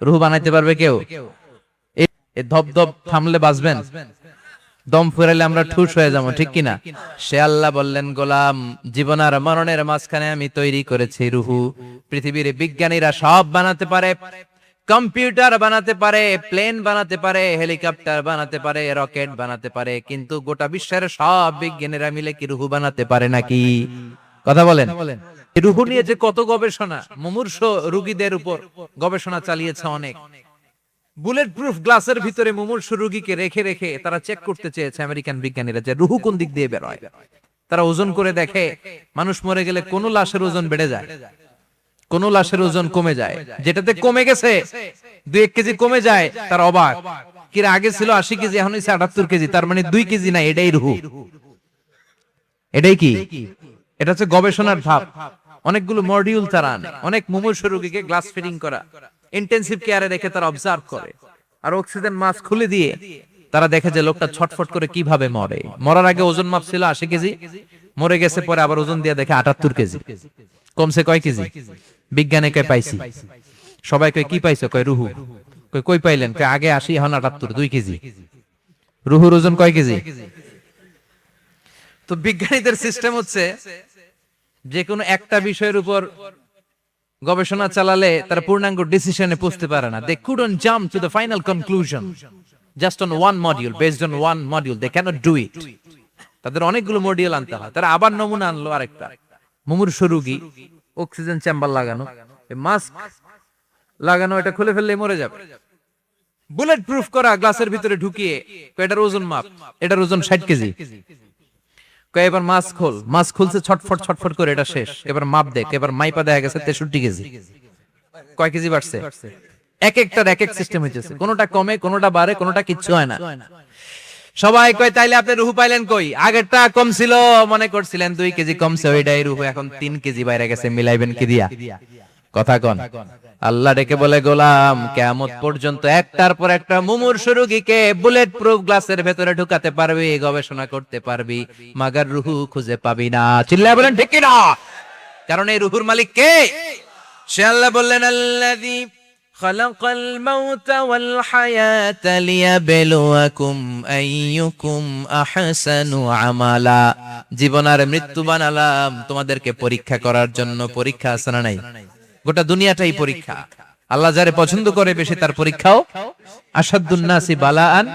রুহু বানাইতে পারবে কেউ? এই ধপ থামলে বাঁচবেন, দম ফুরাইলে আমরা ঠুস হয়ে যাবো, ঠিক কিনা? সে আল্লাহ বললেন, গোলাম, জীবন আর মরণের মাঝখানে আমি তৈরি করেছি রুহু। পৃথিবীর বিজ্ঞানীরা সব বানাতে পারে, কম্পিউটার বানাতে পারে, প্লেন বানাতে পারে, হেলিকপ্টার বানাতে পারে, রকেট বানাতে পারে, কিন্তু গোটা বিশ্বের সব বিজ্ঞানীরা মিলে কি রুহু বানাতে পারে নাকি? কথা বলেন। এই রুহু নিয়ে যে কত গবেষণা, মুমূর্ষ রোগীদের উপর গবেষণা চালিয়েছে অনেক। বুলেট প্রুফ গ্লাসের ভিতরে মুমূর্ষ রোগীকে রেখে রেখে তারা চেক করতে চেয়েছে আমেরিকান বিজ্ঞানীরা যে রুহু কোন দিক দিয়ে বের হয়। তারা ওজন করে দেখে, মানুষ মরে গেলে কোন লাশের ওজন বেড়ে যায়, কোন লাশের ওজন কমে যায়। যেটাতে কমে গেছে 2-1 কেজি কমে যায়, তার অবাক, কিরা আগে ছিল 80 কেজি, এখন হইছে 78 কেজি, তার মানে 2 কেজি না, এটাই রুহু। এটাই কি? এটা হচ্ছে গবেষণার ধাপ। অনেকগুলো মডিউল তারা আনে, অনেক মুমূর্ষ রোগীকে গ্লাস ফিটিং করা, ইন্টেনসিভ কেয়ারে রেখে তারা অবজার্ভ করে, আর অক্সিজেন মাস্ক খুলে দিয়ে তারা দেখে যে লোকটা ছটফট করে কিভাবে মরে। মরার আগে ওজন মাপ ছিল 80 কেজি, মরে গেছে পরে আবার ওজন দিয়ে দেখে 78 কেজি। কমছে কয় কেজি? বিজ্ঞানে কয় পাইছি। সবাই কয় কি পাইছো? কয় রুহু। কয় কই পাইলেন? কয় আগে 80, এখন 78, 2 কেজি। রুহুর ওজন কয় কেজি? তো বিজ্ঞানীদের সিস্টেম হচ্ছে, যে কোনো একটা বিষয়ের উপর গবেষণা চালালে তারা পূর্ণাঙ্গ ডিসিশনে পৌঁছতে পারে না। They couldn't jump to the final conclusion just on one module, based on one module. They cannot do it. তাদের অনেকগুলো মডিউল আনতে হয়। তারা আবার নমুনা আনলো আরেকটা, মুমূর্ষ রোগী, অক্সিজেন চেম্বার লাগানো, মাস্ক লাগানো, এটা খুলে ফেললে মরে যাবে। বুলেট প্রুফ করা গ্লাসের ভিতরে ঢুকিয়ে, এটার ওজন মাপ, এটার ওজন 60 কেজি। কয় এবার মাস্ক খোল, মাস্ক খুলছে, ছটফট ছটফট করে, এটা শেষ, এবার মাপ দেখ, এবার মাইপা দেখা গেছে 63 কেজি। কয় কেজি বাড়ছে? এক একটার এক এক সিস্টেম হইতেছে, কোনোটা কমে, কোনোটা বাড়ে, কোনোটা কিচ্ছু হয় না। সবাই কয় তাইলে আপনি রুহু পাইলেন কই? আগেরটা কম ছিল, মনে করছিলেন 2 কেজি কমছে, ওইটাই রুহু, এখন 3 কেজি বাইরে গেছে, মিলাইবেন কি দিয়া? কথা কন। আল্লাহ ডেকে বলে, গোলাম, কিয়ামত পর্যন্ত একটার পর একটা মুমূর্ষ রোগীকে বুলেট প্রুফ গ্লাসের ভেতরে ঢুকাতে পারবি, গবেষণা করতে পারবি, মাগার রুহু খুঁজে পাবি না। চিল্লায় বলেন ঠিক কি না? কারণ এই রুহুর মালিক কে? সে আল্লাহ বললেন, আল্লাযী খালাকাল মাউতা ওয়াল হায়াতা লিয়াবলুয়াকুম আইয়ুকুম আহসানু আমালা। জীবন আর মৃত্যু বানালাম তোমাদেরকে পরীক্ষা করার জন্য। পরীক্ষা আছে না নাই? গোটা দুনিয়াটাই পরীক্ষা। আল্লাহ যারে পছন্দ করে বেশি, তার পরীক্ষাও। আশাদ্দুন নাসি বালাআন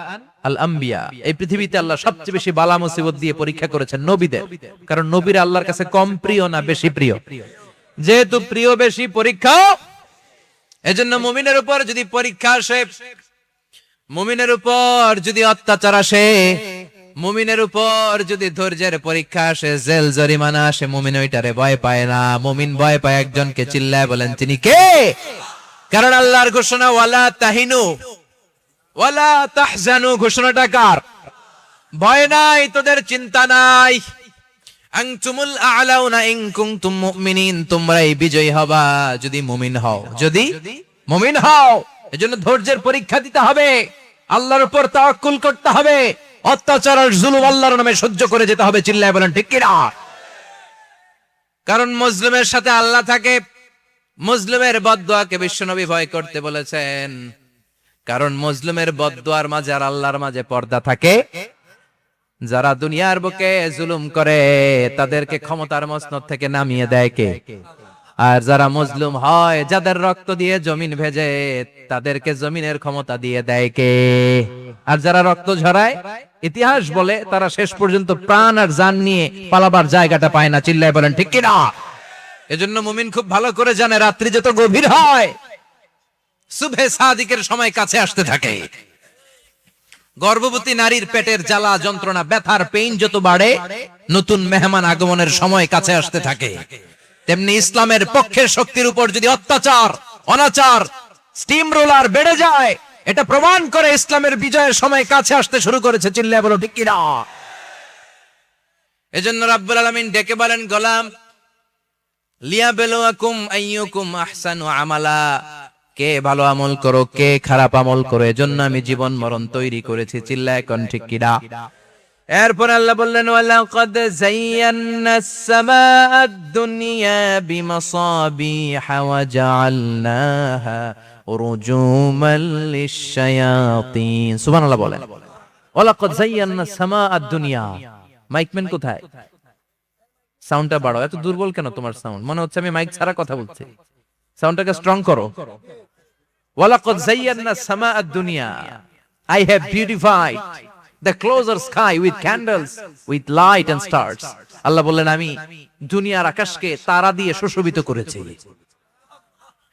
আল আম্বিয়া। এই পৃথিবীতে আল্লাহ সবচেয়ে বেশি বালা মুসিবত দিয়ে পরীক্ষা করেছেন নবীদের, কারণ নবীরা আল্লাহর কাছে কম প্রিয় না বেশি প্রিয়? যেহেতু প্রিয় বেশি, পরীক্ষা। এজন্য মুমিনের উপর যদি পরীক্ষা আসে, মুমিনের উপর যদি অত্যাচার আসে, মুমিনের উপর যদি ধৈর্যের পরীক্ষা আসে, জেল জরিমানা আসে, মুমিন ওইটারে ভয় পায় না। মুমিন ভয় পায় একজনকে। চিল্লায় বলেন তিনি কে? কারণ আল্লাহর ঘোষণা, ওয়ালা তাহিনু ওয়ালা তাহজানু। ঘোষণাটা কার? ভয় নাই, তোদের চিন্তা নাই। আনতুমুল আ'লাউনা ইন কুনতুম মুমিনিন। তোমরাই বিজয়ী হবা যদি মুমিন হও, যদি মুমিন হও। এজন্য ধৈর্যের পরীক্ষা দিতে হবে, আল্লাহর উপর তাওয়াক্কুল করতে হবে, অত্যাচার আর জুলুম আল্লাহর নামে সহ্য করে যেতে হবে। চিল্লায় বলেন ঠিক কি না? কারণ মুসলিমের সাথে আল্লাহ থাকে। মুসলিমের বদদুয়াকে বিশ্বনবী ভয় করতে বলেছেন, কারণ মুসলিমের বদদুয়ার মাঝে আর আল্লাহর মাঝে পর্দা থাকে। যারা দুনিয়ার বুকে জুলুম করে তাদেরকে ক্ষমতার মসনদ থেকে নামিয়ে দেয় কে? আর যারা মজলুম হয়, যাদের রক্ত দিয়ে জমিন ভেজে, তাদেরকে জমিনের ক্ষমতা দিয়ে দেয় কে? আর যারা রক্ত ঝরায়, ইতিহাস বলে, তারা শেষ পর্যন্ত প্রাণ আর জান নিয়ে পালাবার জায়গাটা পায় না। চিল্লায় বলেন ঠিক কি না? এজন্য মুমিন খুব ভালো করে জানে, রাত্রি যত গভীর হয়, সুবহে সাদিকের সময় কাছে আসতে থাকে। গর্ভবতী নারীর পেটের জ্বালা যন্ত্রণা, ব্যথার পেইন যত বাড়ে, নতুন মেহমান আগমনের সময় কাছে আসতে থাকে। তেমনি ইসলামের পক্ষের শক্তির উপর যদি অত্যাচার, অনাচার, স্টিম রোলার বেড়ে যায়, এটা প্রমাণ করে ইসলামের বিজয়ের সময় কাছে আসতে শুরু করেছে। চিল্লায় বলো ঠিক কি না? এজন্য রাব্বুল আলামিন ডেকে বলেন, গোলাম, লিয়াবলুয়াকুম আইয়ুকুম আহসানু আমালা। কে ভালো আমল করো, কে খারাপ আমল করো, এজন্য আমি জীবন মরণ তৈরি করেছি। চিল্লায় কোন ঠিক কি না? এরপর আল্লাহ বললেন, ওয়ালাকাদ যায়্যানাস সামাআদ দুনিয়া বিমাসাবিহা ওয়া জাআলনাহা রুজুমাল লিশ-শায়াতিন। সুবহানাল্লাহ বলেন। ওয়ালাকাদ যায়্যানাস সামাআদ দুনিয়া। মাইকম্যান কোথায়? সাউন্ডটা বাড়াও। এত দুর্বল কেন তোমার সাউন্ড? মনে হচ্ছে আমি মাইক ছাড়া কথা বলছি। সাউন্ডটাকে স্ট্রং করো। ওয়ালাকাদ যায়্যানাস সামাআদ দুনিয়া। I have beautified the closer sky with candles, with light and stars. আল্লাহ বললেন আমি দুনিয়ার আকাশকে তারা দিয়ে সুশোভিত করেছি।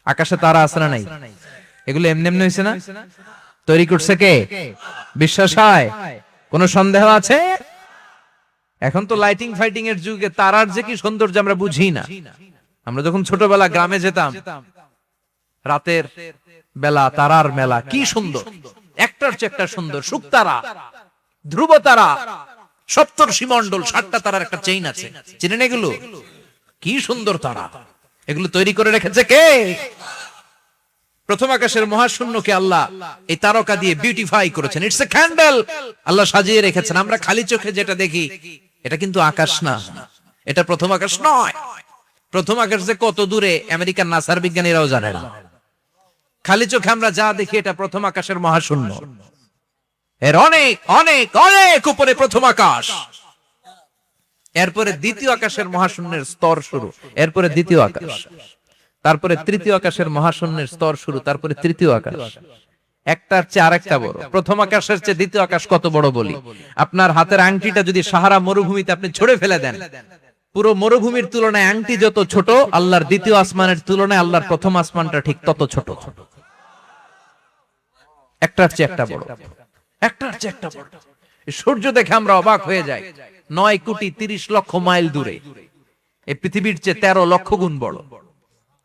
আকাশে তারা আছে না নাই? এগুলো এমনি এমনি হয়েছে না? তৈরি করছে কে? বিশ্বাস হয়? কোনো সন্দেহ আছে? এখন তো লাইটিং ফাইটিং এর যুগে তারার যে কি সৌন্দর্য আমরা বুঝি না। আমরা যখন ছোটবেলা গ্রামে যেতাম, রাতের বেলা তারার মেলা, কি সুন্দর, একটার চেয়ে একটা সুন্দর। শুকতারা, ধ্রুব তারা, সপ্তর্ষি মণ্ডল, 7টা তারার একটা চেইন আছে, চিনেন এগুলো? কি সুন্দর তারা! এগুলো তৈরি করে রেখেছে কে? প্রথম আকাশের মহাশূন্যকে আল্লাহ এই তারকা দিয়ে বিউটিফাই করেছেন। It's a candle. আল্লাহ সাজিয়ে রেখেছেন। আমরা খালি চোখে যেটা দেখি এটা কিন্তু আকাশ না, এটা প্রথম আকাশ নয়। প্রথম আকাশ যে কত দূরে আমেরিকার নাসার বিজ্ঞানীরাও জানে না। খালি চোখে আমরা যা দেখি এটা প্রথম আকাশের মহাশূন্য। এর অনেক অনেক অনেক উপরে প্রথম আকাশ, এরপরে দ্বিতীয় আকাশের মহাশূন্যের স্তর শুরু, এরপরে দ্বিতীয় আকাশ, তারপরে তৃতীয় আকাশের মহাশূন্যের স্তর শুরু, তারপরে তৃতীয় আকাশ। একটার চেয়ে আরেকটা বড়। প্রথম আকাশের চেয়ে দ্বিতীয় আকাশ কত বড় বলি, আপনার হাতের আংটিটা যদি সাহারা মরুভূমিতে আপনি ছুঁড়ে ফেলে দেন, পুরো মরুভূমির তুলনায় আংটি যত ছোট, আল্লাহর দ্বিতীয় আসমানের তুলনায় আল্লাহর প্রথম আসমানটা ঠিক তত ছোট। একটার চেয়ে একটা বড়, একটার চেয়ে একটা বড়। সূর্য দেখে আমরা অবাক হয়ে যাই। 9,30,00,000 মাইল দূরে, এই পৃথিবীর চেয়ে 13 লক্ষ গুণ বড়।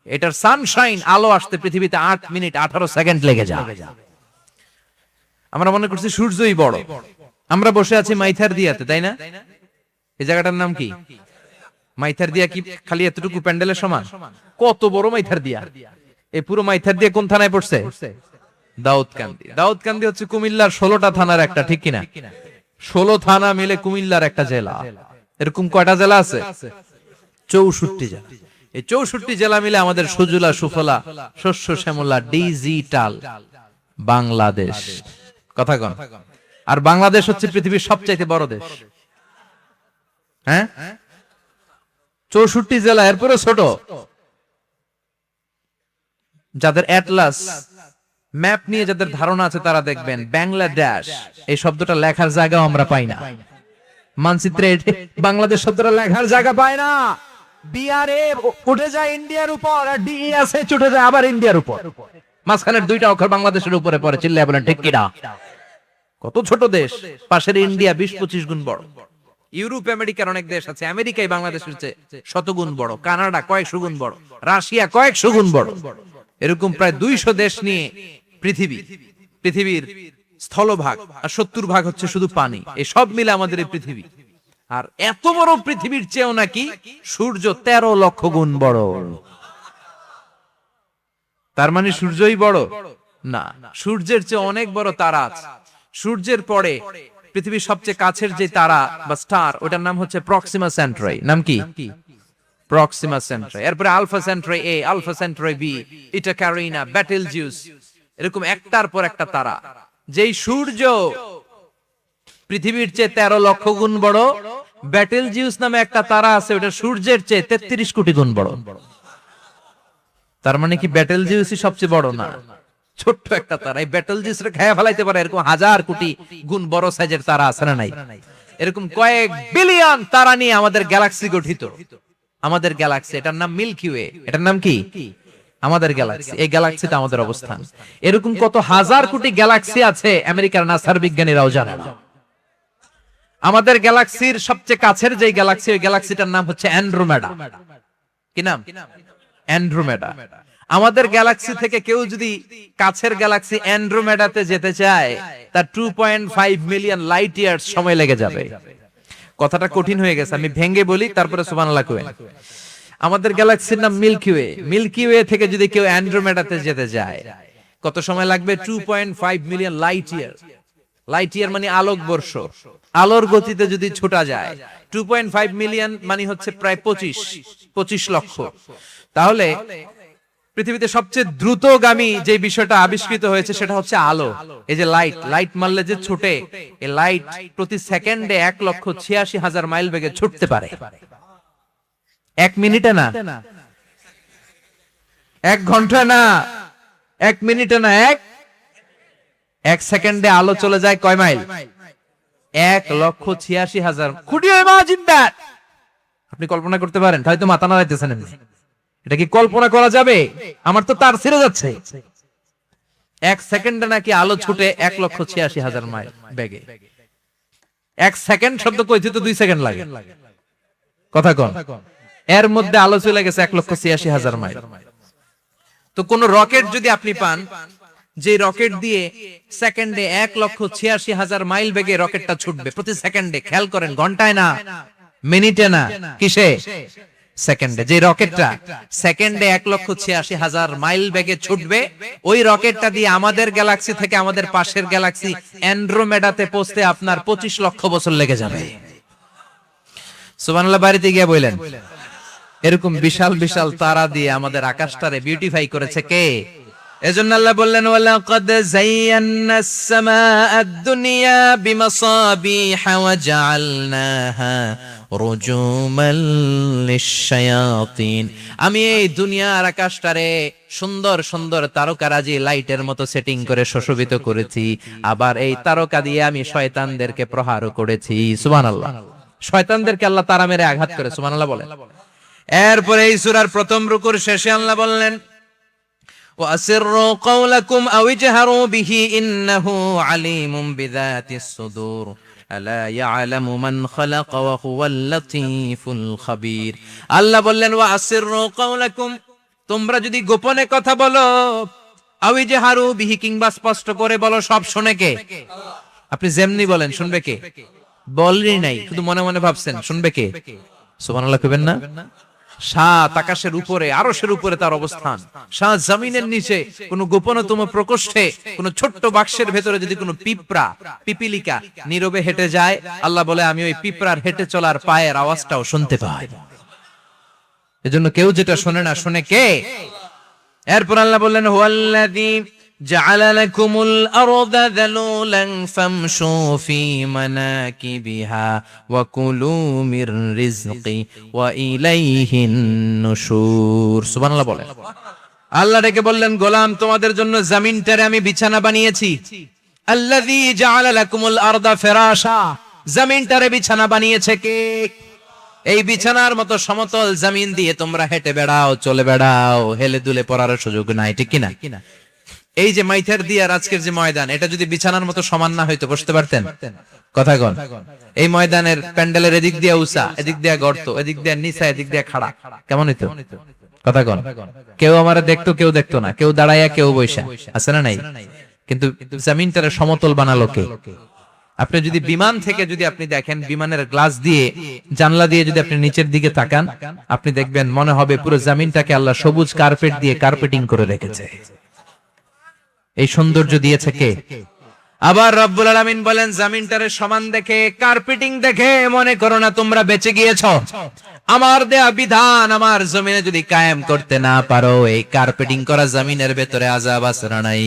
এটার সানশাইন, আলো আসতে পৃথিবীতে 8 মিনিট 18 সেকেন্ড লেগে যায়। আমরা মনে করছি সূর্যই বড়। আমরা বসে আছি মাইথার দিয়াতে, তাই না? এই জায়গাটার নাম কি? মাইথার দিয়া। কি খালি এতটুকু প্যান্ডেলের সমান? কত বড় মাইথার দিয়া! এই পুরো মাইথার দিয়া কোন থানায় পড়ছে? দাউদকান্দি। দাউদকান্দি হচ্ছে কুমিল্লার 16টা থানার একটা, ঠিক কিনা? 16 থানা মিলে কুমিল্লার একটা জেলা। এরকম কয়টা জেলা আছে? 64 জেলা। এই 64 জেলা মিলে আমাদের সুজলা সুফলা শস্য শ্যামলা ডিজিটাল বাংলাদেশ। কথা কন। আর বাংলাদেশ হচ্ছে পৃথিবীর সবচাইতে বড় দেশ। হ্যাঁ, 64 জেলা, এরপরে ছোট। যাদের অ্যাটলাস ম্যাপ নিয়ে যাদের ধারণা আছে তারা দেখবেন বাংলাদেশ এই শব্দটা লেখার জায়গাও আমরা পাই না। মানচিত্রে বাংলাদেশ শব্দটা লেখার জায়গা পায় না। বিআরএ উঠে যায় ইন্ডিয়ার উপর, আর ডিএসএ উঠে যায় আবার ইন্ডিয়ার উপর। মাঝখানের 2টা অক্ষর বাংলাদেশের উপরে পড়ে। চিল্লায় বলেন ঠিক কিনা? কত ছোট দেশ। পাশের ইন্ডিয়া 20-25 গুণ বড়। ইউরোপ আমেরিকার অনেক দেশ আছে, আমেরিকাই বাংলাদেশের চেয়ে শতগুণ বড়। কানাডা কয়েকশো গুণ বড়, রাশিয়া কয়েকশো গুণ বড়। এরকম প্রায় 200 দেশ নিয়ে পৃথিবীর স্থলভাগ, আর 70% হচ্ছে শুধু পানি। এই সব মিলে আমাদের এই পৃথিবী। আর এত বড় পৃথিবীর চেয়েও নাকি সূর্য 13 লক্ষ গুণ বড়। তার মানে সূর্যই বড় না, সূর্যের চেয়ে অনেক বড় তারা আছে। সূর্যের পরে পৃথিবীর সবচেয়ে কাছের যে তারা বা স্টার, ওটার নাম হচ্ছে প্রক্সিমা সেন্ট্রাই। নাম কি? প্রক্সিমা সেন্ট্রাই। এরপরে আলফা সেন্ট্রাই এ, আলফা সেন্ট্রাই বি, ইটা ক্যারিনা, বেটেলজিউস, এরকম একটার পর একটা তারা। যেই সূর্য পৃথিবীর চেয়ে 13 লক্ষ গুণ বড়, বেটেলজিউস নামে একটা তারা আছে, ওটা সূর্যের চেয়ে 33 কোটি গুণ বড়। তার মানে কি বেটেলজিউসই সবচেয়ে বড় না? ছোট্ট একটা তারা। এই বেটেলজিউসরে খেয়ে ফেলাইতে পারে এরকম 1000 কোটি গুণ বড় সাইজের তারা আছে না নাই? এরকম কয়েক বিলিয়ন তারা নিয়ে আমাদের গ্যালাক্সি গঠিত। আমাদের গ্যালাক্সি, এটার নাম মিল্কি ওয়ে। এটার নাম কি? আমাদের গ্যালাক্সি। এই গ্যালাক্সিতে আমাদের অবস্থান। এরকম কত হাজার কোটি গ্যালাক্সি আছে আমেরিকার নাসার বিজ্ঞানীরাও জানে না। আমাদের গ্যালাক্সির সবচেয়ে কাছের যে গ্যালাক্সি, ওই গ্যালাক্সিটার নাম হচ্ছে অ্যান্ড্রোমেডা। কি নাম? অ্যান্ড্রোমেডা। আমাদের গ্যালাক্সি থেকে কেউ যদি কাছের গ্যালাক্সি অ্যান্ড্রোমেডাতে যেতে চায়, তার 2.5 মিলিয়ন লাইট ইয়ার্স সময় লেগে যাবে। কথাটা কঠিন হয়ে গেছে, আমি ভেঙে বলি, তারপরে সুবহানাল্লাহ কইবেন। আমাদের গ্যালাক্সির নাম মিল্কি ওয়ে। মিল্কি ওয়ে থেকে যদি কেউ অ্যান্ড্রোমেডাতে যেতে যায়, কত সময় লাগবে? 2.5 million light year. Light year মানে আলোক বর্ষ। আলোর গতিতে যদি ছোটা যায়, 2.5 মিলিয়ন মানে হচ্ছে প্রায় 25 লক্ষ। তাহলে পৃথিবীতে সবচেয়ে দ্রুতগামী যে বিষয়টা আবিষ্কৃত হয়েছে সেটা হচ্ছে আলো। এই যে লাইট মারলে যে ছুটে, এই লাইট প্রতি সেকেন্ডে 1,86,000 মাইল বেগে ছুটতে পারে। 1 মিনিটে না, 1 ঘন্টা না, 1 মিনিটে না, 1 সেকেন্ডে আলো চলে যায় কয় mile? 1,86,000। Could you imagine that? আপনি কল্পনা করতে পারেন? হয়তো মাথা নাড়াইতেছেন এমনি। এটা কি কল্পনা করা যাবে? আমার তো তার ছিঁড়ে যাচ্ছে। 1 সেকেন্ডে নাকি আলো ছুটে 1,86,000 মাইল বেগে। 1 সেকেন্ড শব্দ কইতে তো 2 সেকেন্ড লাগে। কথা কন। এর মধ্যে আলো চলে গেছে 1,86,000 মাইল। তো কোন রকেট যদি আপনি পান, যে রকেট দিয়ে সেকেন্ডে 1,86,000 মাইল বেগে রকেটটা ছুটবে প্রতি সেকেন্ডে, খেয়াল করেন, ঘন্টায় না, মিনিটে না, কিসে? সেকেন্ডে। যে রকেটটা সেকেন্ডে 1,86,000 মাইল বেগে ছুটবে, ওই রকেটটা দিয়ে আমাদের গ্যালাক্সি থেকে আমাদের পাশের গ্যালাক্সি অ্যান্ড্রোমেডাতে পৌঁছতে আপনার 25 লক্ষ বছর লেগে যাবে। সুবহানাল্লাহ, বাড়িতে গিয়ে বললেন। এরকম বিশাল বিশাল তারা দিয়ে আমাদের আকাশটারে বিউটিফাই করেছে কে? এজন্য আল্লাহ বললেন, ওয়ালাকাদ যায়্যানাস সামাআদ দুনিয়া বিমাসাবিহা ওয়া জাআলনাহা রুজুমাল লিশ-শায়াতিন। আমি এই দুনিয়ার আকাশটারে সুন্দর সুন্দর তারকারাজি লাইটের মতো সেটিং করে সুশোভিত করেছি। আবার এই তারকা দিয়ে আমি শয়তানদেরকে প্রহারও করেছি। সুবহানাল্লাহ। শয়তানদেরকে আল্লাহ তারা মেরে আঘাত করে। সুবহানাল্লাহ বলেন। এরপরে এই সূরার প্রথম রুকুর শেষে আল্লাহ বললেন, وَأَسِرُّوا قَوْلَكُمْ أَوْ اجْهَرُوا بِهِ إِنَّهُ عَلِيمٌ بِذَاتِ الصُّدُورِ أَلَا يَعْلَمُ مَنْ خَلَقَ وَهُوَ اللَّطِيفُ الْخَبِيرُ। আল্লাহ বললেন, وَأَسِرُّوا قَوْلَكُمْ, তোমরা যদি গোপনে কথা বলো, আও ইজহারু বিহি, কিংবা স্পষ্ট করে বলো, সব শুনে কে? আপনি যেমনি বলেন শুনবে কে? বলেনই নাই, শুধু মনে মনে ভাবছেন, শুনবে কে? সুবহানাল্লাহ কইবেন না? সাত আকাশের উপরে, আরশের উপরে তার অবস্থান, সাত জমিনের নিচে কোন গোপনতম প্রকোষ্ঠে, কোন ছোট্ট বাক্সের ভেতরে যদি কোনো পিঁপড়া, পিপিলিকা নীরবে হেঁটে যায়, আল্লাহ বলে আমি ওই পিঁপড়ার হেঁটে চলার পায়ের আওয়াজটাও শুনতে পাই। এজন্য কেউ যেটা শোনে না, শুনে কে? এরপর আল্লাহ বললেন, হুয়াল্লাযী জাআলা লাকুমুল আরদা যালুলান ফামশু ফি মানাকিবিহা ওয়া কুলু মির রিজকি ওয়া ইলাইহিন নুশুর। সুবহানাল্লাহ বলেন। আল্লাহ ডেকে বললেন, গোলাম, তোমাদের জন্য জমিনটারে আমি বিছানা বানিয়েছি। আল্লাযী জাআলা লাকুমুল আরদা ফিরাশা, জমিনটারে বিছানা বানিয়েছে কে? এই বিছানার মতো সমতল জমিন দিয়ে তোমরা হেঁটে বেড়াও, চলে বেড়াও, হেলে দুলে পড়ার সুযোগ নাই, ঠিক কিনা? এই যে মাইথার দিয়ার আজকের যে ময়দান, এটা যদি বিছানার মতো সমান না হইতো বসতে পারতেন? কথা কন। এই ময়দানের প্যান্ডেলের এদিক দিয়ে উঁচা, এদিক দিয়ে গর্ত, এদিক দিয়ে নিচা, এদিক দিয়ে খাড়া, কেমন হইতো? কথা কন। কেউ আমারে দেখতো, কেউ দেখতো না, কেউ দাঁড়াইয়া, কেউ বইসা, আছে না নাই? কিন্তু জমিনটারে সমতল বানালো কে? আপনি যদি বিমান থেকে যদি আপনি দেখেন, বিমানের গ্লাস দিয়ে, জানলা দিয়ে যদি আপনি নিচের দিকে তাকান, আপনি দেখবেন মনে হবে পুরো জমিনটাকে আল্লাহ সবুজ কার্পেট দিয়ে কার্পেটিং করে রেখেছে। এই সৌন্দর্য দিয়েছে কে? আবার রব্বুল আলামিন বলেন, জমিনটারে সমান দেখে, কার্পেটিং দেখে মনে করো না তোমরা বেঁচে গিয়েছো। আমার দেয়া বিধান আমার জমিনে যদি কায়েম করতে না পারো, এই কার্পেটিং করা জমিনের ভেতরে আযাব আছে না নাই?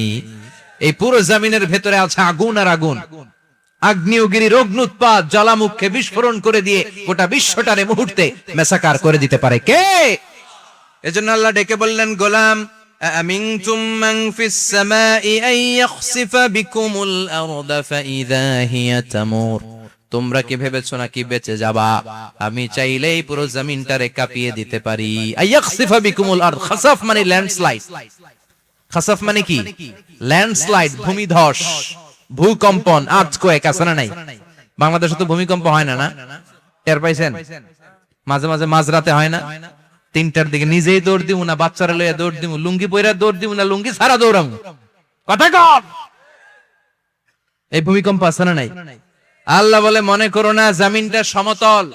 এই পুরো জমিনের ভেতরে আছে আগুন আর আগুন। আগ্নেয়গিরির অগ্নুৎপাত জ্বালামুখে বিস্ফোরণ করে দিয়ে গোটা বিশ্বটারে মুহূর্তে মেসাকার করে দিতে পারে কে? এজন্য আল্লাহ ডেকে বললেন, গোলাম, আমিনতুম মান ফিস সামাই আন ইয়াখসিফা বিকুমুল আরদা ফাইযা হিয়া তামুর। তোমরা কি ভেবেছো নাকি বেঁচে যাবা? আমি চাইলেই পুরো জমিনটারে কাঁপিয়ে দিতে পারি। আয়াখসিফা বিকুমুল আরদ, খাসাফ মানে ল্যান্ডস্লাইড। খাসাফ মানে কি? ল্যান্ডস্লাইড, ভূমিধস, ভূকম্পন, আর্থকোয়েক, আছে না নাই? বাংলাদেশে তো ভূমিকম্প হয় না, না? টের পাইছেন? মাঝে মাঝে মাঝরাতে হয় না? 3টার দিকে নিজেই দৌড় দিমু না বাচ্চারা লইয়া দৌড় দিমু, লুঙ্গি পইরা দৌড় দিমু না লুঙ্গি ছাড়া দৌড়ামু? কথা কর। এই ভূমিকম্প আছে না নাই? আল্লাহ বলে, মনে করো না জমিনটা সমতল,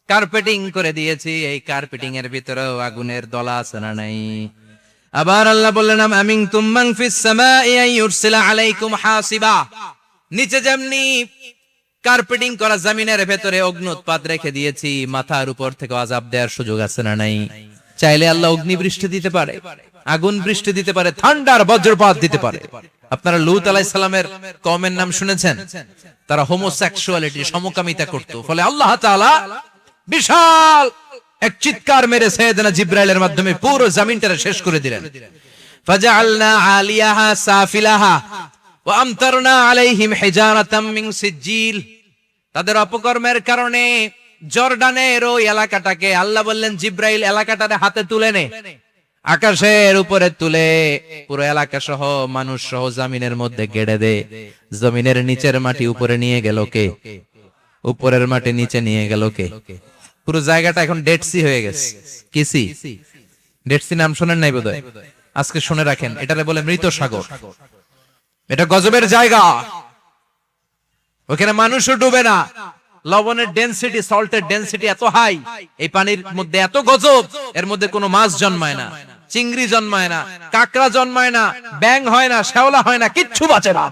কার্পেটিং করে দিয়েছি, এই কার্পেটিং এর ভিতরেও আগুনের দলা আছে না নাই? আবার আল্লাহ বললেন, আমিনতুম মান ফিস সামাই আন ইউরসিলা আলাইকুম হাসিবা। নিচে যেমনি কার্পেটিং করা জমিনের ভেতরে অগ্নুৎপাত রেখে দিয়েছি, মাথার উপর থেকে আযাব দেওয়ার সুযোগ আছে না নাই? চাইলে আল্লাহ অগ্নি বৃষ্টি দিতে পারে, আগুন বৃষ্টি দিতে পারে, থান্ডার বজ্রপাত দিতে পারে। আপনারা লূত আলাইহিস সালামের কওমের নাম শুনেছেন? তারা হোমোসেক্সুয়ালিটি, সমকামিতা করত। ফলে আল্লাহ তাআলা বিশাল এক চিৎকার মেরে সাইয়েদনা জিবরাইলের মাধ্যমে পুরো জমিনটা শেষ করে দিলেন। ফাজআলনা আলিয়াহা সাফিলাহা ওয়া আমতারনা আলাইহিম হিজারাতাম মিন সিজিল। তাদের অপকর্মের কারণে জর্ডানের ওই এলাকাটাকে আল্লাহ বললেন, জিবরাইল এলাকাটারে হাতে তুলে নে, আকাশের উপরে তুলে পুরো এলাকা সহ মানুষ সহ জমিনের মধ্যে গেড়ে দে। জমিনের নিচের মাটি উপরে নিয়ে গেল কে? উপরের মাটি নিচে নিয়ে গেল কে? পুরো জায়গাটা এখন ডেড সি হয়ে গেছে। কি সি? ডেড সি নাম শোনেন নাই বোধহয়? আজকে শুনে রাখেন, এটারে বলে মৃত সাগর। এটা গজবের জায়গা, ওখানে মানুষও ডুবে না। লবণের ডেনসিটি, সল্টের ডেনসিটি এত হাই, এই পানির মধ্যে এত গজব, এর মধ্যে কোনো মাছ জন্মায় না, চিংড়ি জন্মায় না, কাঁকড়া জন্মায় না, ব্যাঙ হয় না, শ্যাওলা হয় না, কিচ্ছু বাঁচে না।